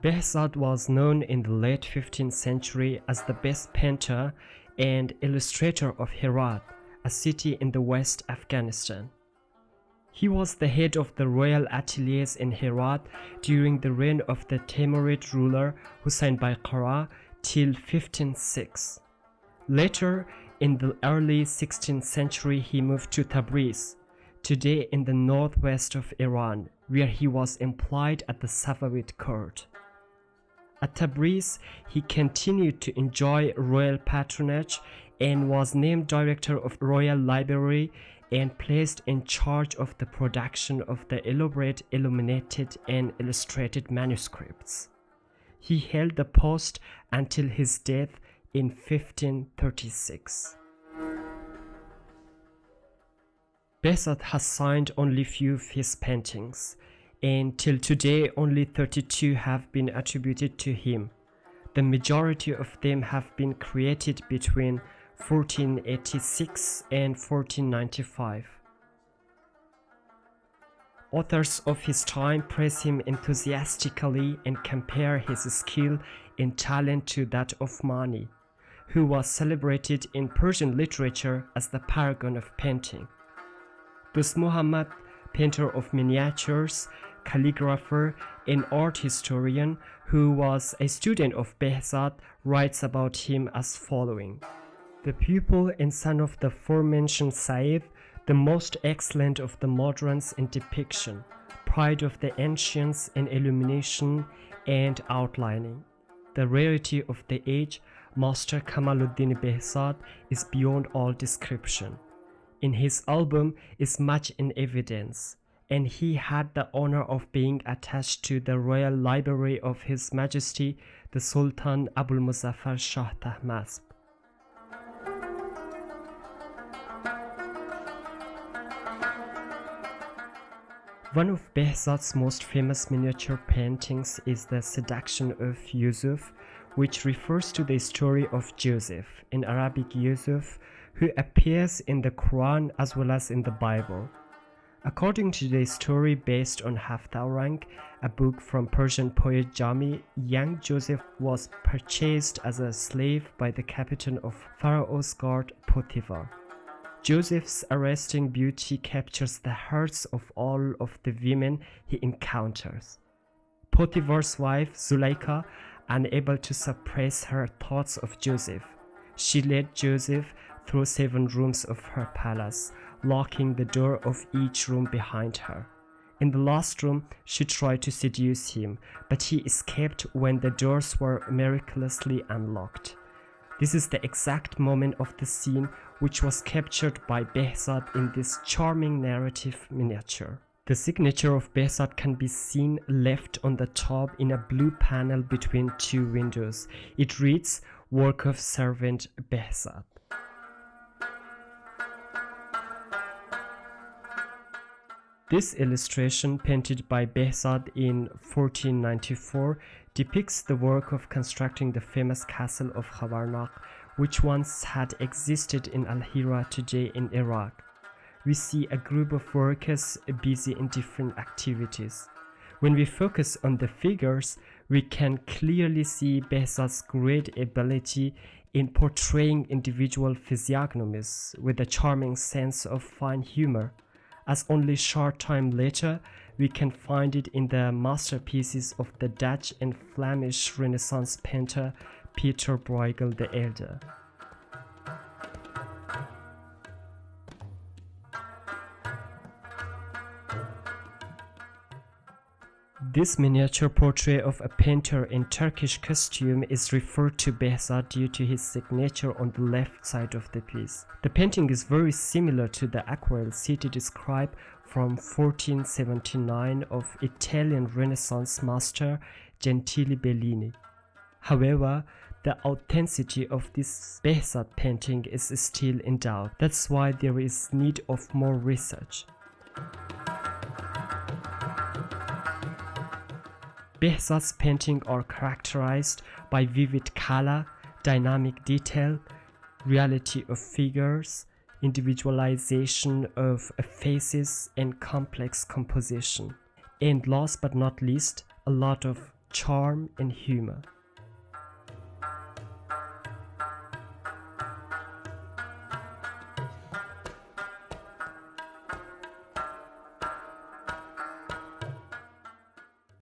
Bihzad was known in the late 15th century as the best painter and illustrator of Herat, a city in the West Afghanistan. He was the head of the royal ateliers in Herat during the reign of the Timurid ruler Hosayn Bayqara till 1506. Later, in the early 16th century, he moved to Tabriz, today in the northwest of Iran, where he was employed at the Safavid court. At Tabriz, he continued to enjoy royal patronage and was named director of the Royal Library and placed in charge of the production of the elaborate illuminated and illustrated manuscripts. He held the post until his death in 1536. Behzad has signed only few of his paintings, and till today only 32 have been attributed to him. The majority of them have been created between 1486 and 1495. Authors of his time praise him enthusiastically and compare his skill and talent to that of Mani, who was celebrated in Persian literature as the paragon of painting. Dost Muhammad, painter of miniatures, calligrapher, and art historian, who was a student of Behzad, writes about him as following: the pupil and son of the aforementioned Said, the most excellent of the moderns in depiction, pride of the ancients in illumination and outlining. The rarity of the age, Master Kamal Alddin Behzad, is beyond all description. In his album is much in evidence, and he had the honor of being attached to the Royal Library of His Majesty the Sultan Abul Muzaffar Shah Tahmasp. One of Behzad's most famous miniature paintings is the Seduction of Yusuf, which refers to the story of Joseph, in Arabic Yusuf, who appears in the Quran as well as in the Bible. According to the story based on Hawarnak, a book from Persian poet Jami, young Joseph was purchased as a slave by the captain of Pharaoh's guard Potiphar. Joseph's arresting beauty captures the hearts of all of the women he encounters. Potiphar's wife, Zuleika, unable to suppress her thoughts of Joseph, she led Joseph through 7 rooms of her palace, locking the door of each room behind her. In the last room, she tried to seduce him, but he escaped when the doors were miraculously unlocked. This is the exact moment of the scene which was captured by Behzad in this charming narrative miniature. The signature of Behzad can be seen left on the top in a blue panel between 2 windows. It reads, "Work of Servant Behzad." This illustration, painted by Behzad in 1494, depicts the work of constructing the famous castle of Hawarnak, which once had existed in Al-Hira, today in Iraq. We see a group of workers busy in different activities. When we focus on the figures, we can clearly see Behzad's great ability in portraying individual physiognomies with a charming sense of fine humor. As only short time later, we can find it in the masterpieces of the Dutch and Flemish Renaissance painter Peter Bruegel the Elder. This miniature portrait of a painter in Turkish costume is referred to Behzad due to his signature on the left side of the piece. The painting is very similar to the aquarelle city described from 1479 of Italian Renaissance master Gentile Bellini. However, the authenticity of this Behzad painting is still in doubt. That's why there is need of more research. Behzad's paintings are characterized by vivid color, dynamic detail, reality of figures, individualization of faces, and complex composition. And last but not least, a lot of charm and humor.